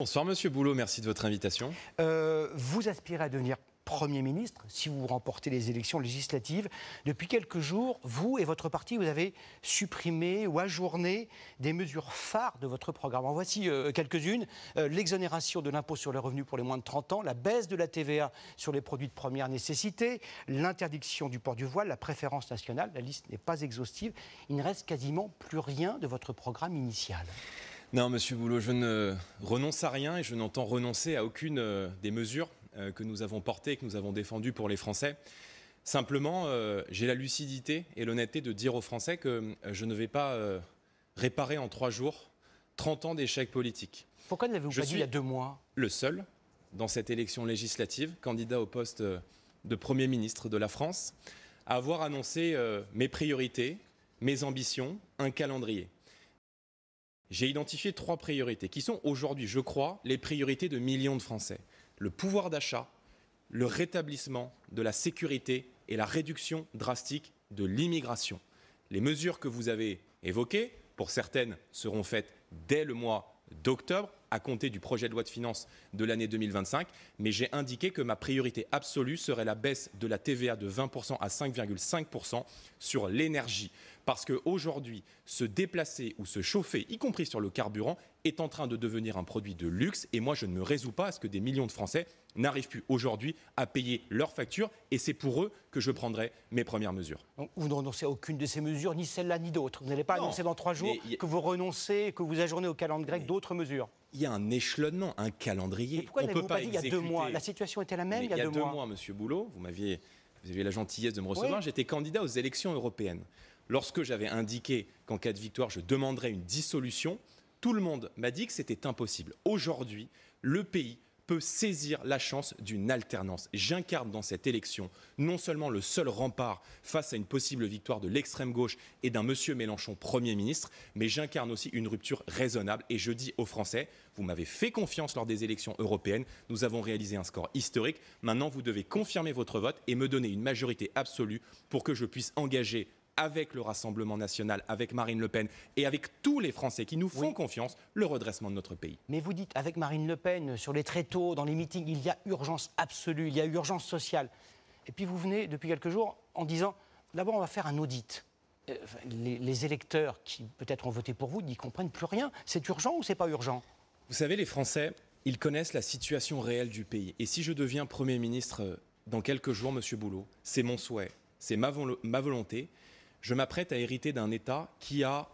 Bonsoir Monsieur Boulot, merci de votre invitation. Vous aspirez à devenir Premier ministre si vous remportez les élections législatives. Depuis quelques jours, vous et votre parti, vous avez supprimé ou ajourné des mesures phares de votre programme. En voici quelques-unes. L'exonération de l'impôt sur les revenus pour les moins de 30 ans, la baisse de la TVA sur les produits de première nécessité, l'interdiction du port du voile, la préférence nationale. La liste n'est pas exhaustive. Il ne reste quasiment plus rien de votre programme initial. Non, Monsieur Boulot, je ne renonce à rien et je n'entends renoncer à aucune des mesures que nous avons portées et que nous avons défendues pour les Français. Simplement, j'ai la lucidité et l'honnêteté de dire aux Français que je ne vais pas réparer en 3 jours 30 ans d'échecs politiques. Pourquoi ne l'avez-vous pas dit il y a 2 mois ? Le seul, dans cette élection législative, candidat au poste de Premier ministre de la France, à avoir annoncé mes priorités, mes ambitions, un calendrier. J'ai identifié 3 priorités qui sont aujourd'hui, je crois, les priorités de millions de Français. Le pouvoir d'achat, le rétablissement de la sécurité et la réduction drastique de l'immigration. Les mesures que vous avez évoquées, pour certaines, seront faites dès le mois d'octobre, à compter du projet de loi de finances de l'année 2025, mais j'ai indiqué que ma priorité absolue serait la baisse de la TVA de 20% à 5,5% sur l'énergie. Parce qu'aujourd'hui, se déplacer ou se chauffer, y compris sur le carburant, est en train de devenir un produit de luxe. Et moi, je ne me résous pas à ce que des millions de Français n'arrivent plus aujourd'hui à payer leurs factures. Et c'est pour eux que je prendrai mes premières mesures. Donc, vous ne renoncez à aucune de ces mesures, ni celle-là, ni d'autres. Vous n'allez pas annoncer dans 3 jours que vous renoncez, que vous ajournez au calendrier grec d'autres mesures. Il y a un échelonnement, un calendrier. Mais pourquoi n'avez-vous pas dit il y a 2 mois ? La situation était la même il y a 2 mois. Il y a 2 mois, Monsieur Boulot, vous aviez la gentillesse de me recevoir. Oui. J'étais candidat aux élections européennes. Lorsque j'avais indiqué qu'en cas de victoire, je demanderais une dissolution, tout le monde m'a dit que c'était impossible. Aujourd'hui, le pays peut saisir la chance d'une alternance. J'incarne dans cette élection non seulement le seul rempart face à une possible victoire de l'extrême gauche et d'un monsieur Mélenchon Premier ministre, mais j'incarne aussi une rupture raisonnable. Et je dis aux Français, vous m'avez fait confiance lors des élections européennes, nous avons réalisé un score historique. Maintenant, vous devez confirmer votre vote et me donner une majorité absolue pour que je puisse engager avec le Rassemblement national, avec Marine Le Pen et avec tous les Français qui nous font confiance, le redressement de notre pays. Mais vous dites, avec Marine Le Pen, sur les tréteaux, dans les meetings, il y a urgence absolue, il y a urgence sociale. Et puis vous venez, depuis quelques jours, en disant, d'abord on va faire un audit. Les électeurs qui peut-être ont voté pour vous n'y comprennent plus rien. C'est urgent ou c'est pas urgent ? Vous savez, les Français, ils connaissent la situation réelle du pays. Et si je deviens Premier ministre dans quelques jours, Monsieur Boulot, c'est mon souhait, c'est ma volonté. Je m'apprête à hériter d'un État qui a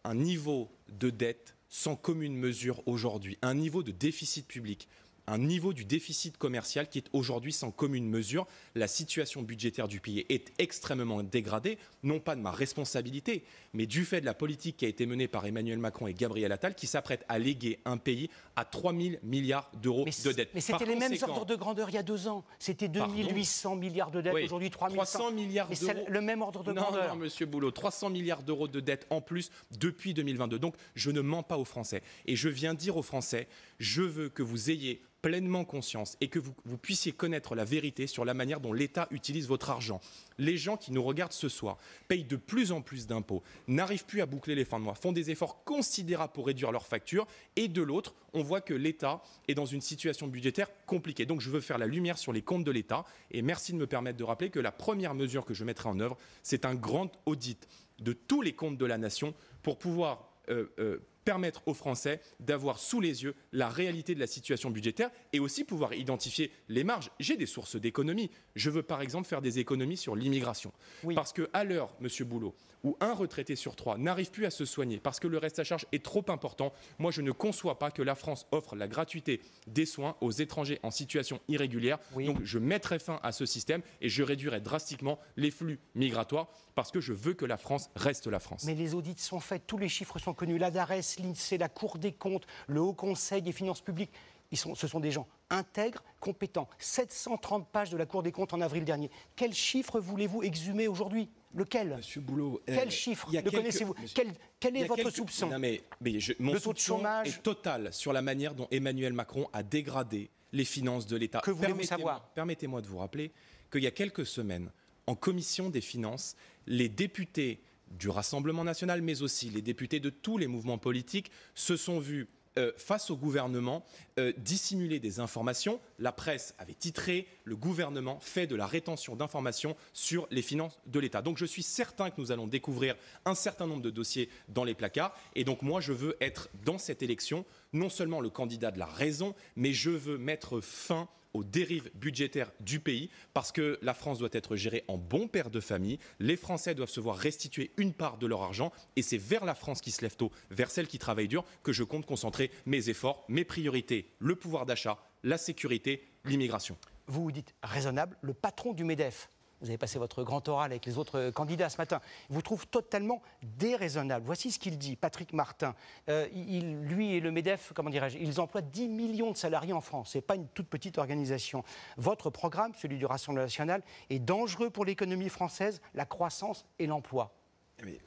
un niveau de dette sans commune mesure aujourd'hui, un niveau de déficit public, un niveau du déficit commercial qui est aujourd'hui sans commune mesure. La situation budgétaire du pays est extrêmement dégradée, non pas de ma responsabilité, mais du fait de la politique qui a été menée par Emmanuel Macron et Gabriel Attal, qui s'apprêtent à léguer un pays à 3 000 milliards d'euros de dette. Mais c'était les mêmes ordres de grandeur il y a 2 ans. C'était 2 800 milliards de dettes, aujourd'hui 300 milliards d'euros. C'est le même ordre de grandeur. Non, Monsieur Boulot, 300 milliards d'euros de dettes en plus depuis 2022. Donc, je ne mens pas aux Français. Et je viens dire aux Français, je veux que vous ayez pleinement conscience et que vous puissiez connaître la vérité sur la manière dont l'État utilise votre argent. Les gens qui nous regardent ce soir payent de plus en plus d'impôts, n'arrivent plus à boucler les fins de mois, font des efforts considérables pour réduire leurs factures et de l'autre, on voit que l'État est dans une situation budgétaire compliquée. Donc je veux faire la lumière sur les comptes de l'État et merci de me permettre de rappeler que la première mesure que je mettrai en œuvre, c'est un grand audit de tous les comptes de la nation pour pouvoir permettre aux Français d'avoir sous les yeux la réalité de la situation budgétaire et aussi pouvoir identifier les marges. J'ai des sources d'économie. Je veux par exemple faire des économies sur l'immigration. Oui. Parce qu'à l'heure, Monsieur Boulot, où un retraité sur 3 n'arrive plus à se soigner parce que le reste à charge est trop important, moi je ne conçois pas que la France offre la gratuité des soins aux étrangers en situation irrégulière. Oui. Donc je mettrai fin à ce système et je réduirai drastiquement les flux migratoires parce que je veux que la France reste la France. Mais les audits sont faits, tous les chiffres sont connus. La DARES, l'INSEE, la Cour des comptes, le Haut Conseil des finances publiques, ce sont des gens intègres, compétents. 730 pages de la Cour des comptes en avril dernier. Quel chiffre voulez-vous exhumer aujourd'hui ? Lequel ? Monsieur Boulot, quel chiffre le connaissez-vous ? Quel est votre soupçon ? Non mais mon soupçon est total sur la manière dont Emmanuel Macron a dégradé les finances de l'État. Que voulez-vous savoir ? Permettez-moi de vous rappeler qu'il y a quelques semaines, en commission des finances, les députés du Rassemblement national, mais aussi les députés de tous les mouvements politiques, se sont vus face au gouvernement, dissimuler des informations. La presse avait titré « Le gouvernement fait de la rétention d'informations sur les finances de l'État ». Donc je suis certain que nous allons découvrir un certain nombre de dossiers dans les placards. Et donc moi, je veux être dans cette élection non seulement le candidat de la raison, mais je veux mettre fin aux dérives budgétaires du pays, parce que la France doit être gérée en bon père de famille. Les Français doivent se voir restituer une part de leur argent, et c'est vers la France qui se lève tôt, vers celle qui travaille dur, que je compte concentrer mes efforts, mes priorités, le pouvoir d'achat, la sécurité, l'immigration. Vous vous dites raisonnable, le patron du MEDEF, vous avez passé votre grand oral avec les autres candidats ce matin, vous trouve totalement déraisonnable. Voici ce qu'il dit, Patrick Martin. Lui et le MEDEF, comment dirais-je, ils emploient 10 millions de salariés en France. Ce n'est pas une toute petite organisation. Votre programme, celui du Rassemblement national, est dangereux pour l'économie française, la croissance et l'emploi. Mais,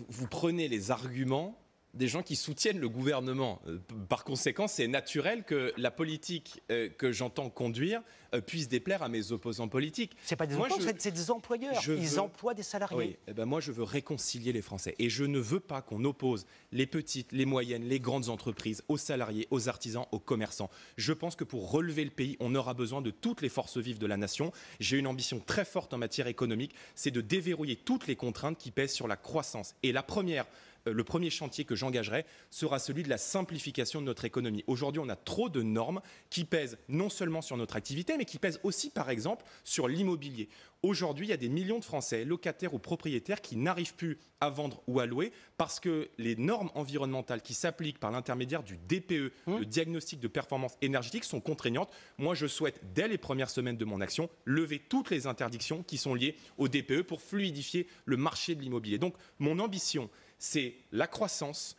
vous prenez les arguments des gens qui soutiennent le gouvernement. Par conséquent, c'est naturel que la politique que j'entends conduire puisse déplaire à mes opposants politiques. Ce n'est pas des opposants, c'est des employeurs. Ils emploient des salariés. Oui, eh ben moi, je veux réconcilier les Français. Et je ne veux pas qu'on oppose les petites, les moyennes, les grandes entreprises aux salariés, aux artisans, aux commerçants. Je pense que pour relever le pays, on aura besoin de toutes les forces vives de la nation. J'ai une ambition très forte en matière économique, c'est de déverrouiller toutes les contraintes qui pèsent sur la croissance. Et le premier chantier que j'engagerai sera celui de la simplification de notre économie. Aujourd'hui, on a trop de normes qui pèsent non seulement sur notre activité, mais qui pèsent aussi, par exemple, sur l'immobilier. Aujourd'hui, il y a des millions de Français, locataires ou propriétaires, qui n'arrivent plus à vendre ou à louer parce que les normes environnementales qui s'appliquent par l'intermédiaire du DPE, le diagnostic de performance énergétique, sont contraignantes. Moi, je souhaite, dès les premières semaines de mon action, lever toutes les interdictions qui sont liées au DPE pour fluidifier le marché de l'immobilier. Donc, mon ambition, c'est la croissance,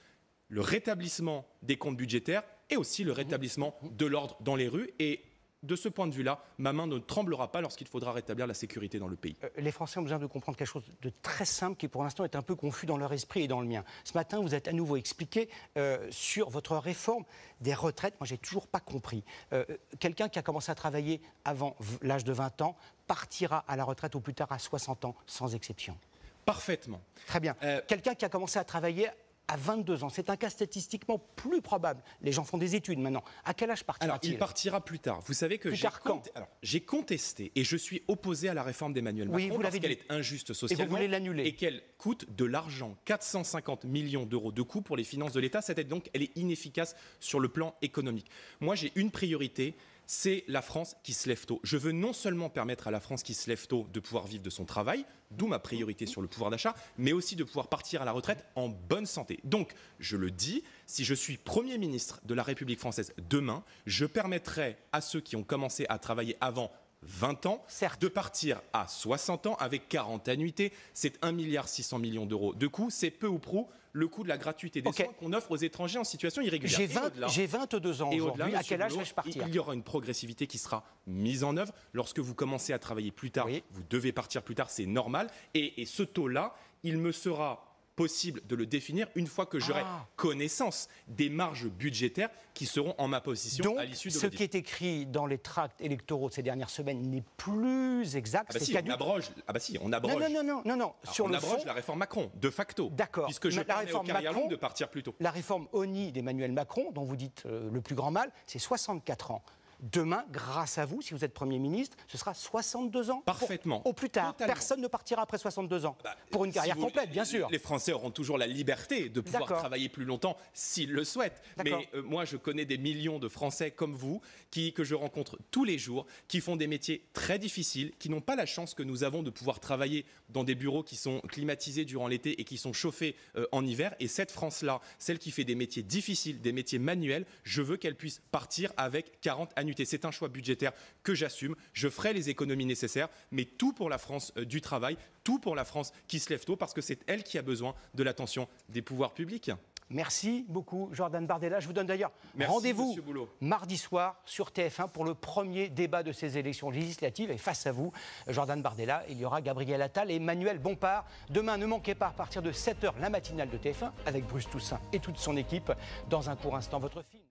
le rétablissement des comptes budgétaires et aussi le rétablissement de l'ordre dans les rues. Et de ce point de vue-là, ma main ne tremblera pas lorsqu'il faudra rétablir la sécurité dans le pays. Les Français ont besoin de comprendre quelque chose de très simple qui, pour l'instant, est un peu confus dans leur esprit et dans le mien. Ce matin, vous êtes à nouveau expliqué sur votre réforme des retraites. Moi, j'ai toujours pas compris. Quelqu'un qui a commencé à travailler avant l'âge de 20 ans partira à la retraite au plus tard à 60 ans, sans exception. Parfaitement. Très bien. Quelqu'un qui a commencé à travailler à 22 ans, c'est un cas statistiquement plus probable. Les gens font des études maintenant. À quel âge partira-t-il ? Alors, il partira plus tard. Vous savez que j'ai contesté et je suis opposé à la réforme d'Emmanuel Macron parce qu'elle est injuste socialement. Et vous voulez l'annuler. Et qu'elle coûte de l'argent, 450 millions d'euros de coûts pour les finances de l'État. Cette aide, donc, elle est inefficace sur le plan économique. Moi, j'ai une priorité. C'est la France qui se lève tôt. Je veux non seulement permettre à la France qui se lève tôt de pouvoir vivre de son travail, d'où ma priorité sur le pouvoir d'achat, mais aussi de pouvoir partir à la retraite en bonne santé. Donc, je le dis, si je suis Premier ministre de la République française demain, je permettrai à ceux qui ont commencé à travailler avant 20 ans, de partir à 60 ans avec 40 annuités. C'est 1,6 milliard d'euros de coûts. C'est peu ou prou le coût de la gratuité des soins qu'on offre aux étrangers en situation irrégulière. J'ai 22 ans aujourd'hui. À quel âge vais-je partir ? Il y aura une progressivité qui sera mise en œuvre. Lorsque vous commencez à travailler plus tard, vous devez partir plus tard, c'est normal. Et ce taux-là, il me sera possible de le définir une fois que j'aurai connaissance des marges budgétaires qui seront en ma possession à l'issue de ce qui est écrit dans les tracts électoraux de ces dernières semaines n'est plus exact. On abroge. On abroge. Non. On abroge la réforme Macron, de facto. D'accord. Puisque je permets aux carrières longues de partir plus tôt. La réforme ONI d'Emmanuel Macron, dont vous dites le plus grand mal, c'est 64 ans. Demain, grâce à vous, si vous êtes Premier ministre, ce sera 62 ans. Parfaitement. Au plus tard. Totalement. Personne ne partira après 62 ans. Pour une carrière complète, bien sûr. Les Français auront toujours la liberté de pouvoir travailler plus longtemps s'ils le souhaitent. Mais moi, je connais des millions de Français comme vous, que je rencontre tous les jours, qui font des métiers très difficiles, qui n'ont pas la chance que nous avons de pouvoir travailler dans des bureaux qui sont climatisés durant l'été et qui sont chauffés en hiver. Et cette France-là, celle qui fait des métiers difficiles, des métiers manuels, je veux qu'elle puisse partir avec 40 annuités. C'est un choix budgétaire que j'assume. Je ferai les économies nécessaires, mais tout pour la France du travail, tout pour la France qui se lève tôt, parce que c'est elle qui a besoin de l'attention des pouvoirs publics. Merci beaucoup, Jordan Bardella. Je vous donne d'ailleurs rendez-vous mardi soir sur TF1 pour le premier débat de ces élections législatives. Et face à vous, Jordan Bardella, il y aura Gabriel Attal et Emmanuel Bompard. Demain, ne manquez pas à partir de 7h la matinale de TF1 avec Bruce Toussaint et toute son équipe. Dans un court instant, votre film.